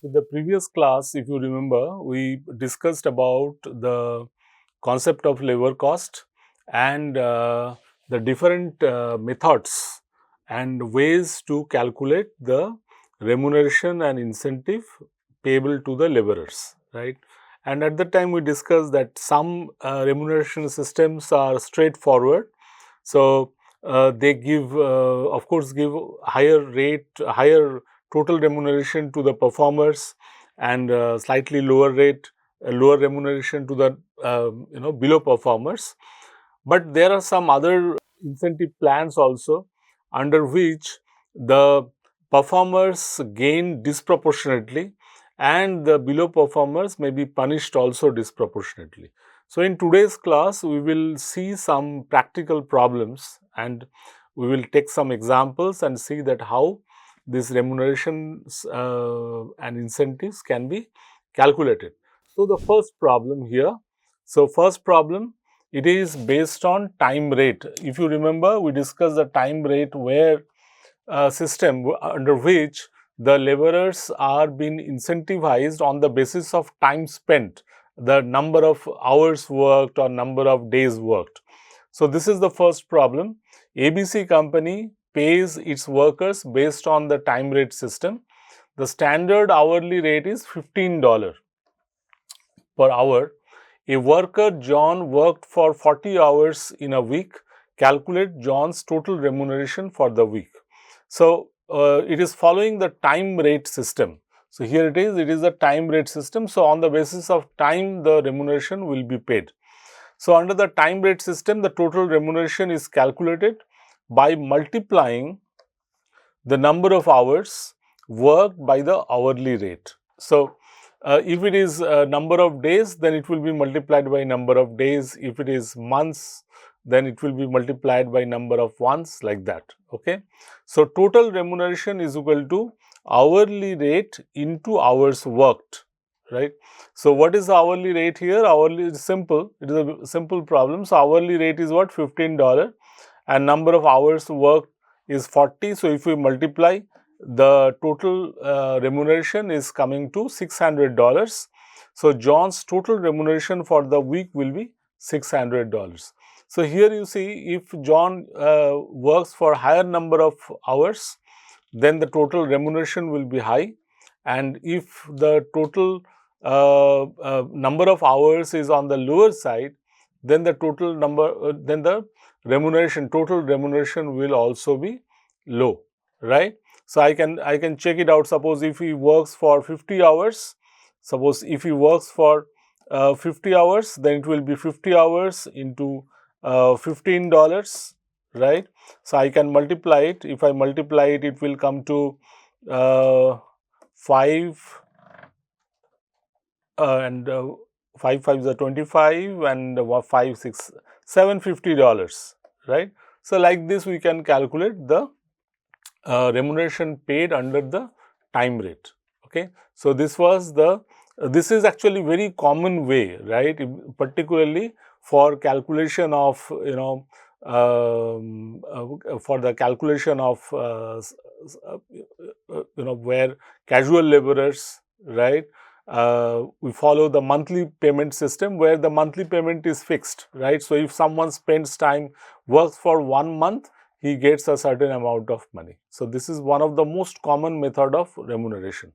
In the previous class, if you remember, we discussed about the concept of labor cost and the different methods and ways to calculate the remuneration and incentive payable to the laborers, right? And at that time, we discussed that some remuneration systems are straightforward. So, they give, of course, give higher rate, higher total remuneration to the performers and slightly lower rate, lower remuneration to the below performers. But there are some other incentive plans also under which the performers gain disproportionately and the below performers may be punished also disproportionately. So, in today's class, we will see some practical problems and we will take some examples and see that how these remunerations and incentives can be calculated. So, the first problem here, first problem, it is based on time rate. If you remember, we discussed the time rate where system under which the laborers are being incentivized on the basis of time spent, the number of hours worked or number of days worked. So, this is the first problem. ABC company pays its workers based on the time rate system. The standard hourly rate is $15 per hour. A worker John worked for 40 hours in a week. Calculate John's total remuneration for the week. So, it is following the time rate system. So, here it is a time rate system. So, on the basis of time, the remuneration will be paid. So, under the time rate system, the total remuneration is calculated by multiplying the number of hours worked by the hourly rate. So, if it is number of days, then it will be multiplied by number of days. If it is months, then it will be multiplied by number of months, like that. Okay. So, total remuneration is equal to hourly rate into hours worked, right. So, what is the hourly rate here? Hourly is simple, it is a simple problem. So, hourly rate is what? $15 and number of hours worked is 40. So, if we multiply, the total remuneration is coming to $600. So, John's total remuneration for the week will be $600. So, here you see, if John works for higher number of hours, then the total remuneration will be high, and if the total number of hours is on the lower side, then the total then the total remuneration will also be low, right. So, I can check it out. Suppose if he works for 50 hours, suppose if he works for 50 hours, then it will be 50 hours into $15, right. So, I can multiply it. If I multiply it, it will come to 5 and 5 5s are 25 and 5 6 $750, right. So, like this we can calculate the remuneration paid under the time rate. Okay. So, this was the this is actually very common way, right, particularly for calculation of for the calculation of where casual laborers, right, we follow the monthly payment system where the monthly payment is fixed, right. So, if someone spends time, works for 1 month, he gets a certain amount of money. So, this is one of the most common method of remuneration.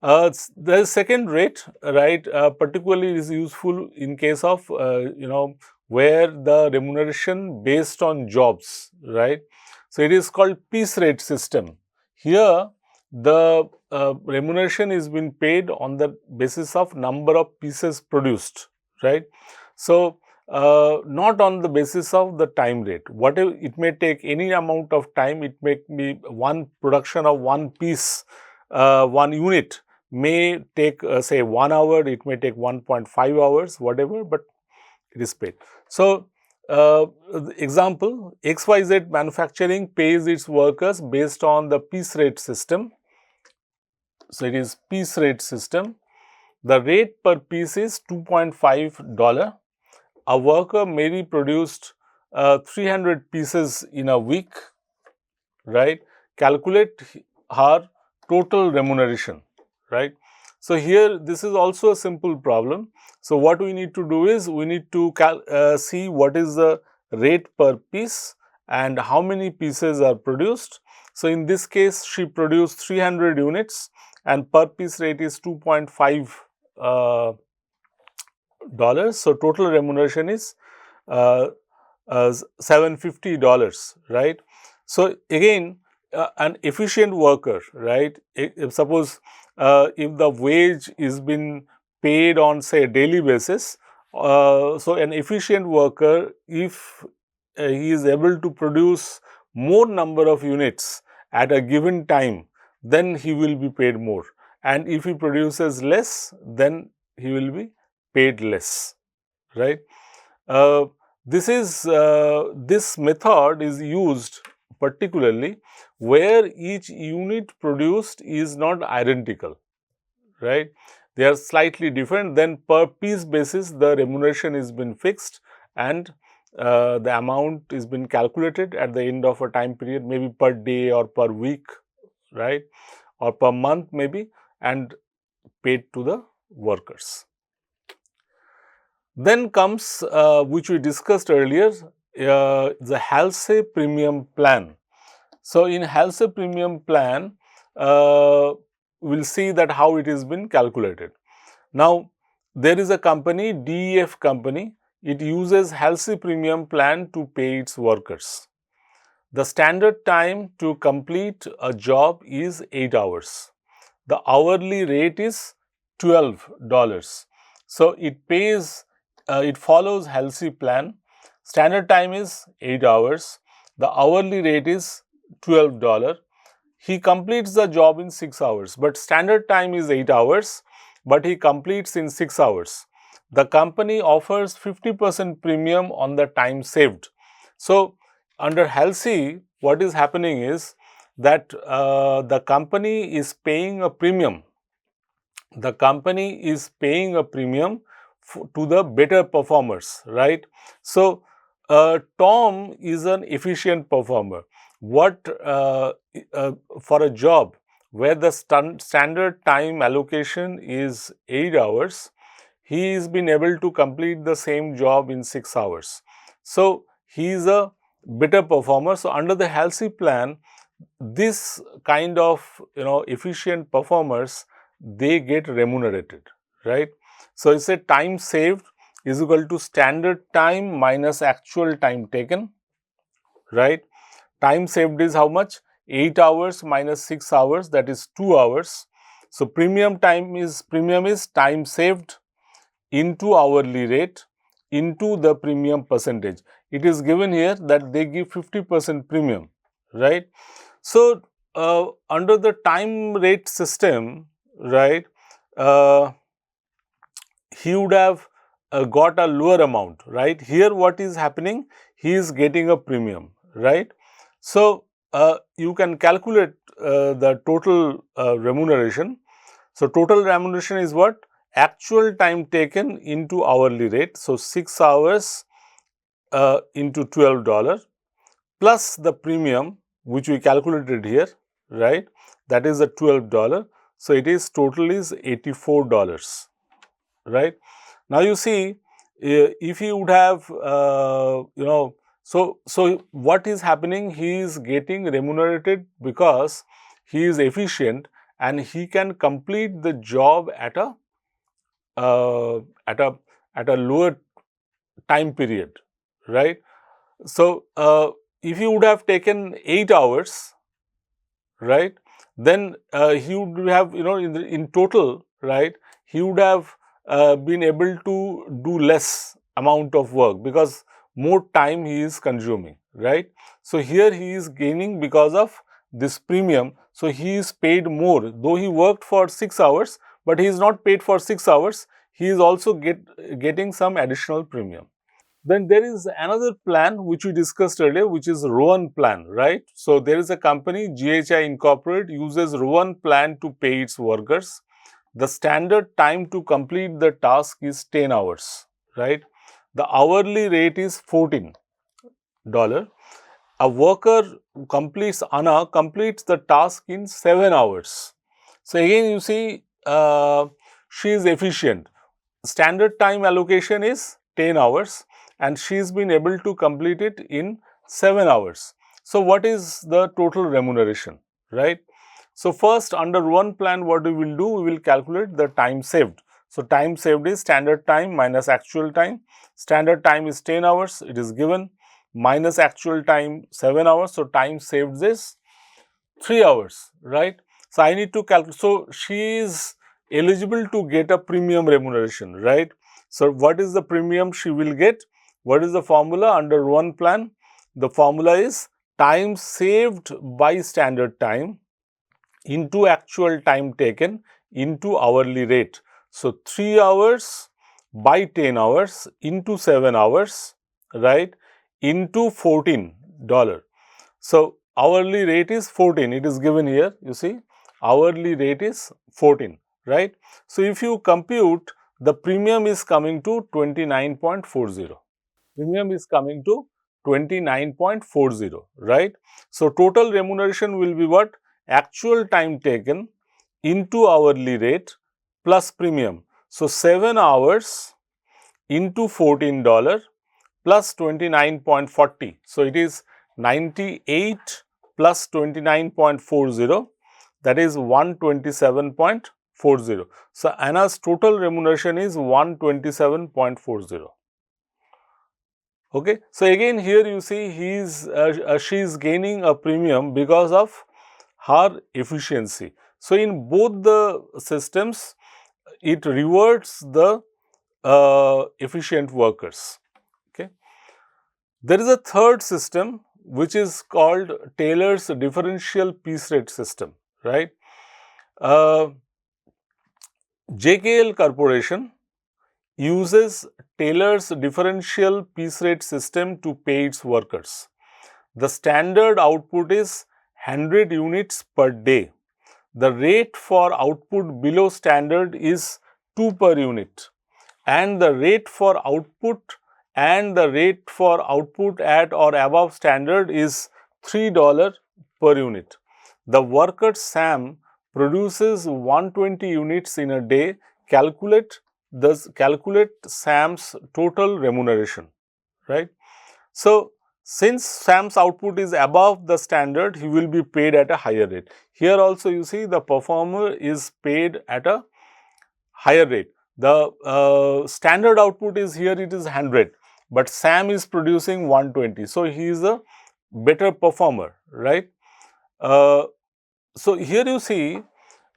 The second rate, right, particularly is useful in case of where the remuneration based on jobs, right. So, it is called piece rate system. Here the remuneration is being paid on the basis of number of pieces produced, right. So, not on the basis of the time rate. Whatever it may take any amount of time, it may be one production of one piece, one unit may take say 1 hour, it may take 1.5 hours, whatever, but it is paid. So, example, XYZ manufacturing pays its workers based on the piece rate system. So, it is piece rate system. The rate per piece is $2.5. A worker may be produced 300 pieces in a week, right. Calculate her total remuneration. right? So here this is also a simple problem. So what we need to do is we need to see what is the rate per piece and how many pieces are produced. So in this case she produced 300 units and per piece rate is 2.5 dollars. So total remuneration is uh, $750, right? So again, an efficient worker, right? If suppose if the wage is been paid on say a daily basis, so an efficient worker, if he is able to produce more number of units at a given time, then he will be paid more. And if he produces less, then he will be paid less, right? Uh, this method is used particularly where each unit produced is not identical, right? They are slightly different. Then per piece basis the remuneration is been fixed and the amount is been calculated at the end of a time period, maybe per day or per week, right, or per month maybe, and paid to the workers. Then comes, which we discussed earlier, the Halsey premium plan. So in Halsey premium plan, we'll see that how it has been calculated. Now, there is a company, DEF company, it uses Halsey premium plan to pay its workers. The standard time to complete a job is 8 hours. The hourly rate is $12. So it pays, it follows Halsey plan. Standard time is 8 hours. The hourly rate is $12. He completes the job in 6 hours, but standard time is 8 hours, but he completes in 6 hours. The company offers 50% premium on the time saved. So under Halsey, what is happening is that the company is paying a premium. The company is paying a premium to the better performers, right? So Tom is an efficient performer. What for a job where the standard time allocation is 8 hours, he has been able to complete the same job in 6 hours. So he is a better performer. So under the Halsey plan, this kind of efficient performers, they get remunerated, right? So it's a time saved is equal to standard time minus actual time taken, right? Time saved is how much? 8 hours minus 6 hours, that is 2 hours. So premium is time saved into hourly rate into the premium percentage. It is given here that they give 50% premium, right? So under the time rate system, right, he would have got a lower amount, right? Here what is happening? He is getting a premium, right? So you can calculate the total remuneration. So total remuneration is what? Actual time taken into hourly rate. So 6 hours into $12 plus the premium which we calculated here, right? That is the $12. So it is total is $84, right? Now you see, if he would have, so what is happening? He is getting remunerated because he is efficient and he can complete the job at a lower time period, right? So if he would have taken 8 hours, right, then he would have, in total, right, he would have been able to do less amount of work because more time he is consuming, right? So here he is gaining because of this premium. So he is paid more, though he worked for 6 hours, but he is not paid for 6 hours. He is also getting some additional premium. Then there is another plan which we discussed earlier, which is Rowan plan, right? So there is a company, GHI Incorporated, uses Rowan plan to pay its workers. The standard time to complete the task is 10 hours, right? The hourly rate is $14. A worker completes the task in 7 hours. So again, you see, she is efficient. Standard time allocation is 10 hours and she has been able to complete it in 7 hours. So, what is the total remuneration, right? So, first under one plan what we will do, we will calculate the time saved. So, time saved is standard time minus actual time. Standard time is 10 hours, it is given, minus actual time 7 hours. So, time saved is 3 hours, right? So, I need to calculate. So, she is eligible to get a premium remuneration, right? So, what is the premium she will get? What is the formula under one plan? The formula is time saved by standard time into actual time taken into hourly rate. So, 3 hours by 10 hours into 7 hours, right, into $14. So, hourly rate is 14, it is given here, you see, hourly rate is 14, right. So, if you compute, the premium is coming to 29.40, premium is coming to 29.40, right. So, total remuneration will be what? Actual time taken into hourly rate plus premium. So, 7 hours into $14 plus 29.40. So, it is 98 plus 29.40, that is 127.40. So, Anna's total remuneration is 127.40. Okay. So, again here you see she is gaining a premium because of her efficiency. So, in both the systems it rewards the efficient workers. Okay. There is a third system which is called Taylor's differential piece rate system, right. JKL Corporation uses Taylor's differential piece rate system to pay its workers. The standard output is 100 units per day. The rate for output below standard is 2 per unit, and the rate for output at or above standard is $3 per unit. The worker Sam produces 120 units in a day. Calculate Sam's total remuneration, right. So, since Sam's output is above the standard, he will be paid at a higher rate. Here also you see the performer is paid at a higher rate. The standard output is here, it is 100, but Sam is producing 120. So, he is a better performer, right. So, here you see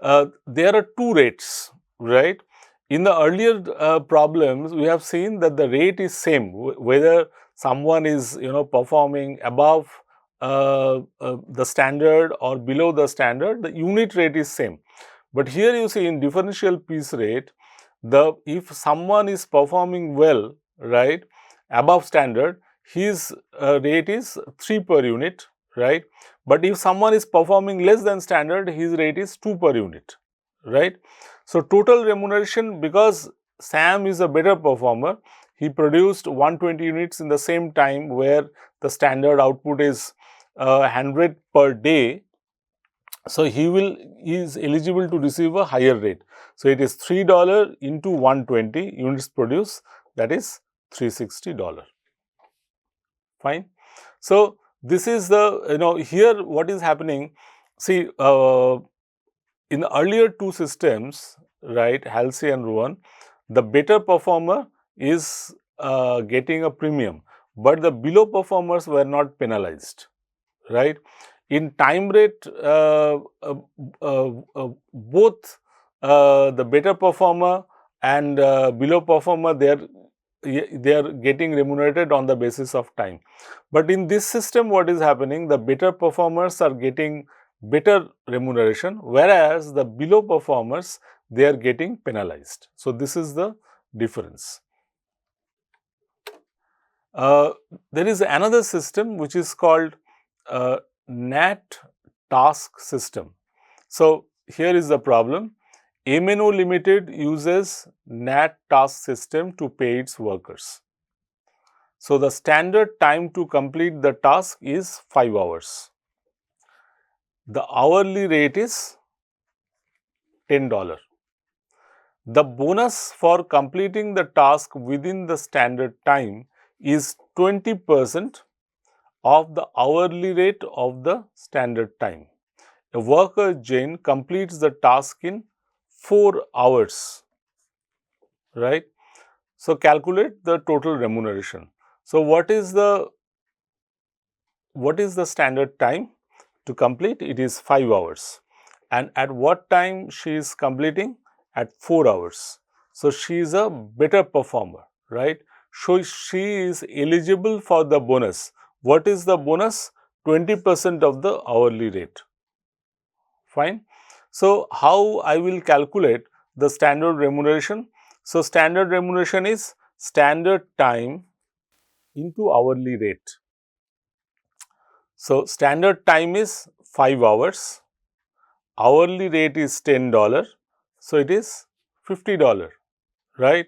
there are two rates, right. In the earlier problems, we have seen that the rate is same, whether someone is performing above the standard or below the standard, the unit rate is same. But here you see in differential piece rate, if someone is performing well, right, above standard, his rate is 3 per unit, right. But if someone is performing less than standard, his rate is 2 per unit, right. So, total remuneration, because Sam is a better performer, he produced 120 units in the same time where the standard output is 100 per day. So, he is eligible to receive a higher rate. So, it is $3 into 120 units produced, that is $360. Fine. So, this is the here what is happening. See, in the earlier two systems, right, Halsey and Rowan, the better performer is getting a premium, but the below performers were not penalized, right. In time rate, both the better performer and below performer, they are getting remunerated on the basis of time. But in this system, what is happening? The better performers are getting better remuneration, whereas the below performers, they are getting penalized. So, this is the difference. There is another system which is called NAT task system. So, here is the problem. MNO Limited uses NAT task system to pay its workers. So, the standard time to complete the task is 5 hours. The hourly rate is $10, The bonus for completing the task within the standard time is 20% of the hourly rate of the standard time. A worker Jane completes the task in 4 hours, right? So, calculate the total remuneration. So, what is the standard time to complete? It is 5 hours. And at what time she is completing? At 4 hours. So, she is a better performer, right? So, she is eligible for the bonus. What is the bonus? 20% of the hourly rate. Fine. So, how I will calculate the standard remuneration? So, standard remuneration is standard time into hourly rate. So, standard time is 5 hours, hourly rate is $10, so it is $50, right?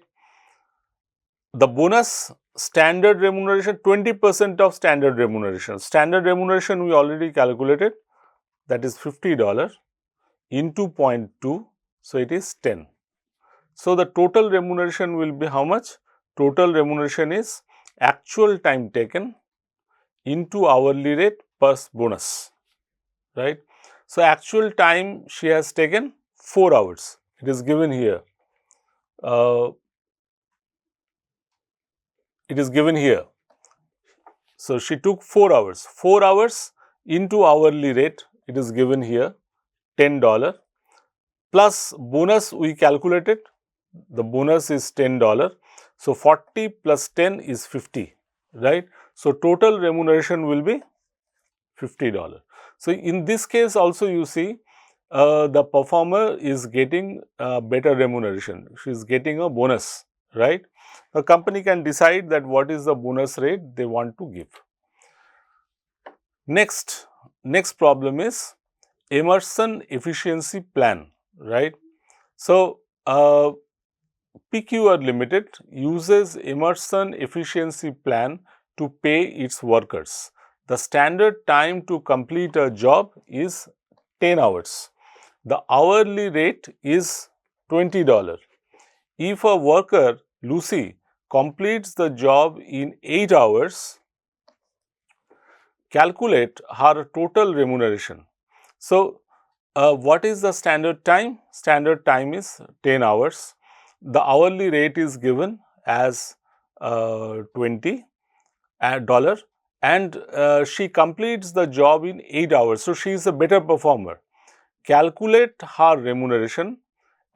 The bonus standard remuneration, 20% of standard remuneration. Standard remuneration we already calculated, that is $50 into 0.2, so it is 10. So, the total remuneration will be how much? Total remuneration is actual time taken into hourly rate plus bonus, right. So, actual time she has taken 4 hours, it is given here. So, she took 4 hours into hourly rate, it is given here $10 plus bonus we calculated, the bonus is $10. So, 40 plus 10 is 50, right. So, total remuneration will be $50. So, in this case also you see the performer is getting better remuneration, she is getting a bonus, right. A company can decide that what is the bonus rate they want to give. Next problem is Emerson efficiency plan, right. So, PQR Limited uses Emerson efficiency plan to pay its workers. The standard time to complete a job is 10 hours. The hourly rate is $20. If a worker, Lucy, completes the job in 8 hours, calculate her total remuneration. So, what is the standard time? Standard time is 10 hours. The hourly rate is given as $20 and she completes the job in 8 hours. So, she is a better performer. Calculate her remuneration.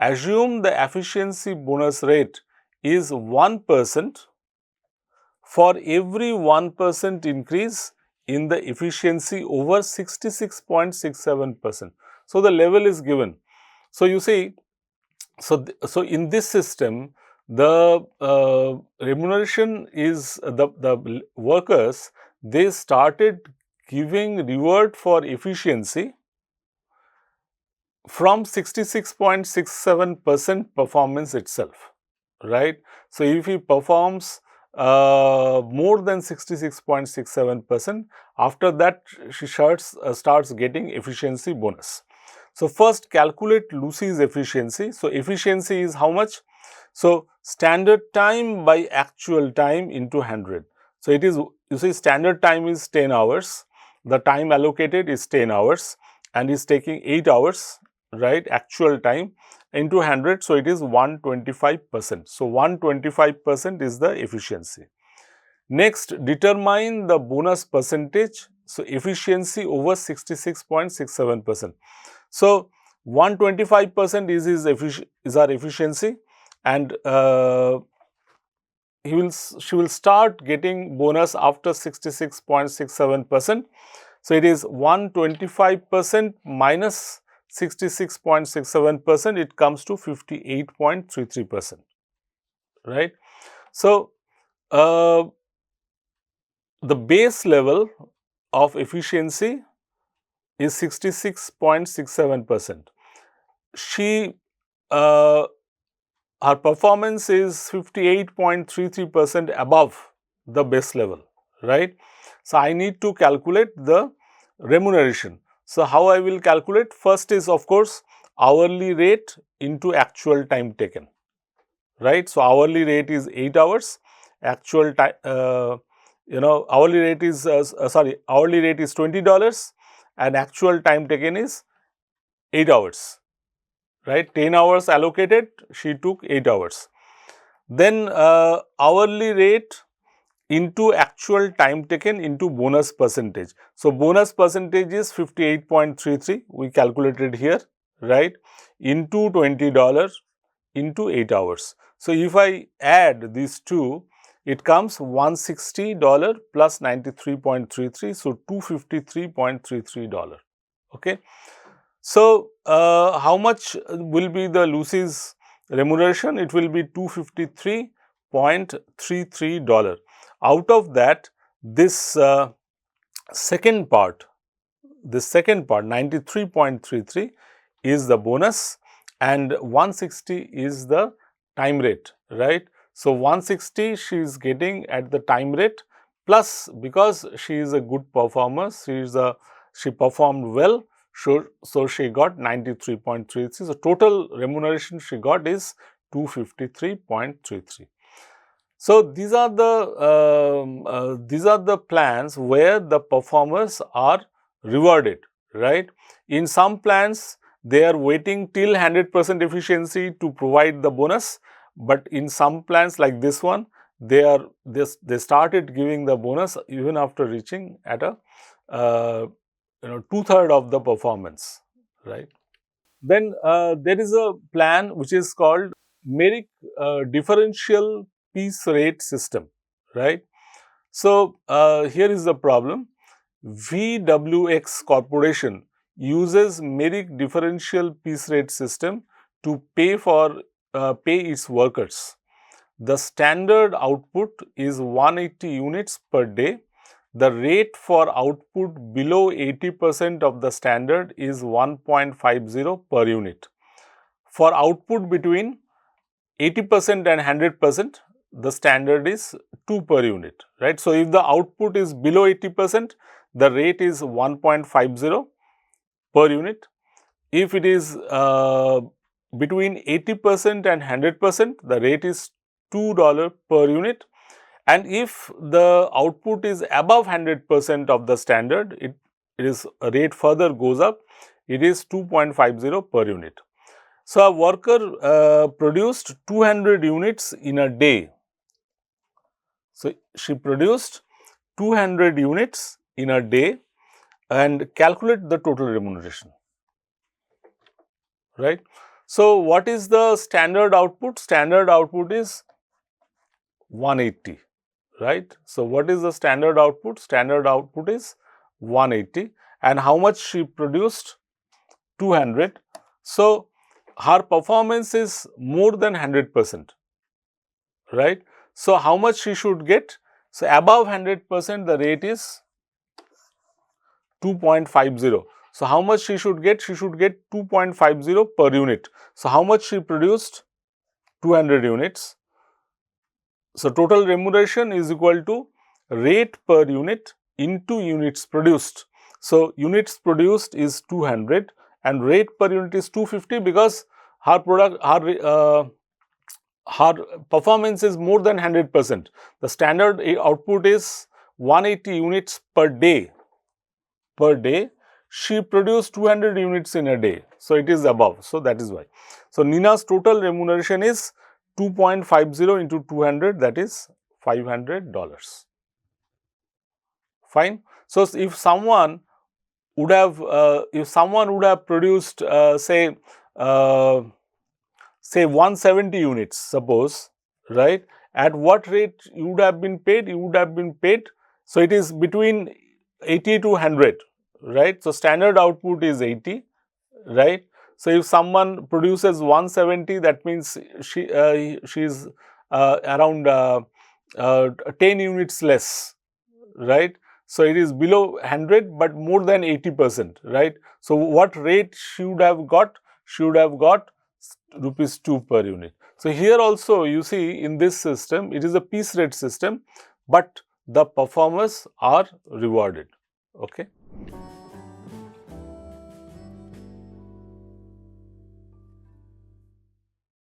Assume the efficiency bonus rate is 1% for every 1% increase in the efficiency over 66.67%. So, the level is given. So, you see, so in this system, the remuneration is the workers, they started giving reward for efficiency from 66.67% performance itself, right. So, if he performs more than 66.67%, after that she starts getting efficiency bonus. So, first calculate Lucy's efficiency. So, efficiency is how much? So, standard time by actual time into 100. So, it is, you see, standard time is 10 hours, the time allocated is 10 hours and is taking 8 hours, right, actual time into 100. So, it is 125%. So, 125% is the efficiency. Next, determine the bonus percentage. So, efficiency over 66.67%. So, 125% is our efficiency and she will start getting bonus after 66.67%. So, it is 125% minus 66.67%, it comes to 58.33%, right. So, the base level of efficiency is 66.67%. She, her performance is 58.33% above the base level, right. So, I need to calculate the remuneration. So, how I will calculate? First is, of course, hourly rate into actual time taken, right? So, hourly rate is 8 hours, actual time, hourly rate is, hourly rate is $20 and actual time taken is 8 hours, right? 10 hours allocated, she took 8 hours. Then hourly rate into actual time taken into bonus percentage. So, bonus percentage is 58.33, we calculated here, right, into $20 into 8 hours. So, if I add these two, it comes $160 plus 93.33, so $253.33, okay. So, how much will be the Lucy's remuneration? It will be $253.33. Out of that, this second part 93.33 is the bonus and 160 is the time rate, right. So, 160 she is getting at the time rate, plus because she is a good performer, she performed well, so she got 93.33. So, total remuneration she got is 253.33. So, these are the plans where the performers are rewarded, right. In some plans, they are waiting till 100% efficiency to provide the bonus, but in some plans like this one, they started giving the bonus even after reaching at a 2/3 of the performance, right. Then there is a plan which is called Merrick differential piece rate system, right. So, here is the problem. VWX Corporation uses Merrick differential piece rate system to pay its workers. The standard output is 180 units per day. The rate for output below 80% of the standard is 1.50 per unit. For output between 80% and 100%, the standard is 2 per unit, right. So, if the output is below 80%, the rate is 1.50 per unit. If it is between 80% and 100%, the rate is $2 per unit. And if the output is above 100% of the standard, it is a rate further goes up, it is 2.50 per unit. So, a worker produced 200 units in a day. So, she produced 200 units in a day and calculate the total remuneration, right. So, what is the standard output? Standard output is 180, right. So, what is the standard output? Standard output is 180 and how much she produced? 200. So, her performance is more than 100%, right. So, how much she should get? So, above 100% the rate is 2.50. So, how much she should get? She should get 2.50 per unit. So, how much she produced? 200 units. So, total remuneration is equal to rate per unit into units produced. So, units produced is 200 and rate per unit is 250 because her performance is more than 100%. The standard output is 180 units per day. She produced 200 units in a day. So, it is above. So, that is why. So, Nina's total remuneration is 2.50 into 200, that is $500. Fine. So, if someone would have produced say 170 units, suppose, right, at what rate you would have been paid? You would have been paid. So, it is between 80 to 100, right. So, standard output is 80, right. So, if someone produces 170, that means she is around 10 units less, right. So, it is below 100, but more than 80%, right. So, what rate she would have got? She would have got rupees 2 per unit. So, here also you see in this system, it is a piece rate system, but the performers are rewarded. Okay.